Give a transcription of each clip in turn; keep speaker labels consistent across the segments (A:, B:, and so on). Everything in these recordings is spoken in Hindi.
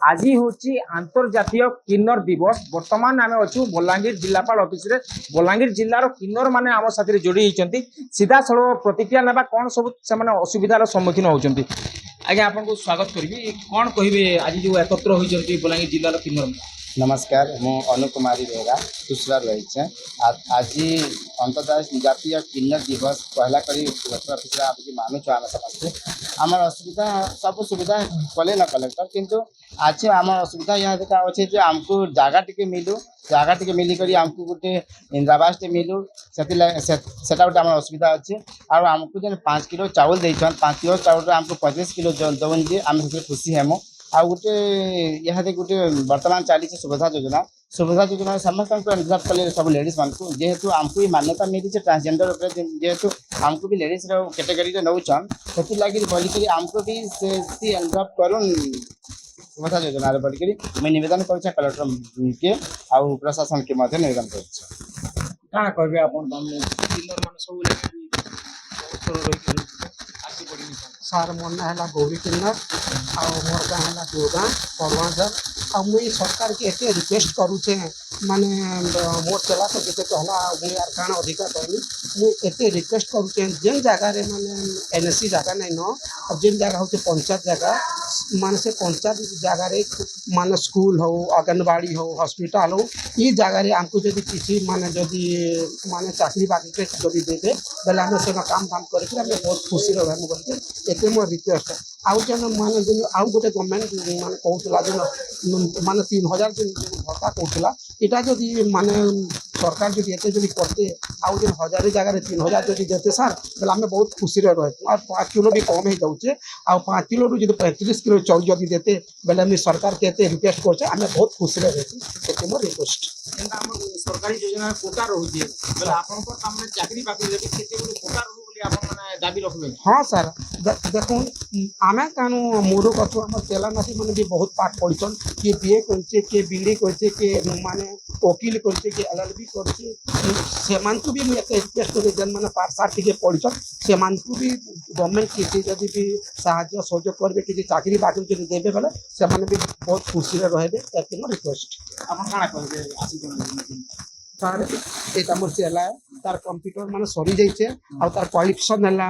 A: आज हूँ आंतरजातीय किन्नर दिवस। बर्तमान आम अच्छु बलांगीर जिलापाल ऑफिस रे। बलांगीर जिलार किन्नर माने आम साथी जोड़ी होती सीधा सड़क प्रतिक्रिया ना कौन सब से असुविधार सम्मुखीन होती। आज्ञा आपको स्वागत करी कौन कहे आज जो एकत्र होती बलांगीर जिलार किन्नर।
B: नमस्कार मु अनु कुमारी बेहरा सुसरा रही आज अंतर्जातीय किन्नर दिवस पहला करी ऑफिस मानुच आम समस्ते आम असुविधा सब सुविधा कले न कलेक्टर किंतु आज आम असुविधा यहाँ देखा अच्छे जो आमको जगह टी मिलू जगह टी मिलिक आमको गोटे इंद्रावास टे मिलू से गोटे आम असुविधा अच्छे आमको जो 5 किलो चाउल देछन 5 किलो चाउल आमको 25 किलो दौन जे आम खुशी हेमु आ गोटे यहाँ गोटे वर्तमान चली सुभद्रा योजना समस्त रिजर्व कले सब लेडीज मान जेहेतु आमको मान्यता मिली ट्रांसजेंडर जेहेतु आमको भी लेडीज कैटेगरी नौचन से लगी बोलिक आमको भी से एनरोल करूँ सुभद्रा योजना बोलिक मुझे निवेदन कर कलेक्टर के आउ प्रशासन के निवेदन
C: सार मोर ना है गौरी किन्नर आ मोर गाँ है दुर्गा परवासर आ मुई सरकार के एते रिक्वेस्ट करूचे माने मोर चला तो जैसे कहला मुई यार काण अधिकार कहली मुई एते रिक्वेस्ट करूचे जेन जगह रे माने एनएससी जगह नहीं न अब जेन जगह होते पंचायत जगह माने से पंचायत जगह रे माने स्कूल हो आंगनबाड़ी हो हॉस्पिटल हो ये जगह रे हमको जदि किसी माने जदि माने चाकरी बाकरी के जदि देते बेले हम से काम करके हम बहुत खुशी रहे हम बोलते एते मोर रिक्वेस्ट है आउ जन माने जो आउ गोटे गवर्नमेंट माने कहूला जो माने 3000 जो भत्ता कहूला इटा जदि माने सरकार जो एते जदि करते आउ जो 1000 जगह 3000 जदि देते सर बेले हम बहुत खुशी रहे और 5 किलो भी कम हो जाऊे आ 5 किलो रु जो 35 किलो चाउल जदि देते बेले हम सरकार के एते रिक्वेस्ट करछे हम बहुत खुशी रहे एते मोर रिक्वेस्ट
A: सरकारी योजना कोटा रहुଛି बेले आपनकर सामने चाकरी बाकरी जदि केते गुडी कोटा रहू बोली आपन माने दाबी रखबे।
C: हाँ सर देखो आम कानू मोर कथु आम तेलानासी मैंने भी बहुत पाठ पढ़ीछन किए बीए करछे किए बीडी करछे किए माने वकील करछे किए एलएलबी करछे सेमानकु भी मुझे रिक्वेस्ट करे जेन माने पाठ साठ टिके पढ़ीछन सेमानकु भी गवर्नमेंट किसी जदि भी साहाय्य सहयोग करबे किसी चाकरी बाकरी जदि देबे बेले से माने भी बहुत खुशी रे रहबे एते मोर रिक्वेस्ट
A: आपन काना कहबे आसी
C: तार एटा मोर चला तार कंप्यूटर माने सरी जाइछे आ तार क्वालिफिकेशन हला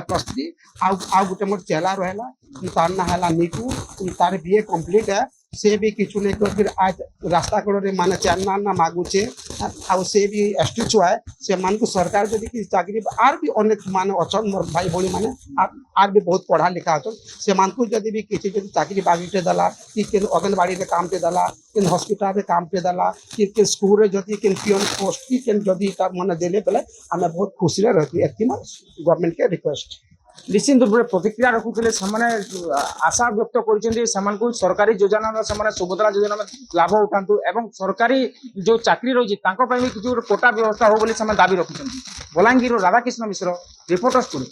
C: प्रस्तुति आ गोटे मोर चला रहला तार ना हला नीटू तार बीए कंप्लीट है से भी किछु नहीं कर फिर आज रास्ता कड़े माने चारना ना मागुचे आ से भी एसटी छुआ है से मान को सरकार जदि कि चाकरी आर भी अनेक माने अछन मोर भाई भौणी माने आर भी बहुत पढ़ा लिखा अछन से मान को जदि भी किछि जदि चाकरी बागी टे दला कि के आंगनबाड़ी रे काम पे दला कि हॉस्पिटल रे काम पे दला कि स्कूल रे जदि कि पियन पोस्ट कि जदि ता माने देले बेले हमें बहुत खुशी रे रहती एतिमा गवर्नमेंट के रिक्वेस्ट
A: निश्चित रूप से प्रतिक्रिया रखुले आशा व्यक्त कर सरकारी योजना सुभद्रा योजना में लाभ उठातु एवं सरकारी जो चाकरी रही है किसी कोटा व्यवस्था हो दाबी रखुच्च। बलांगीर राधाकृष्ण मिश्र रिपोर्टर स्टूडियो।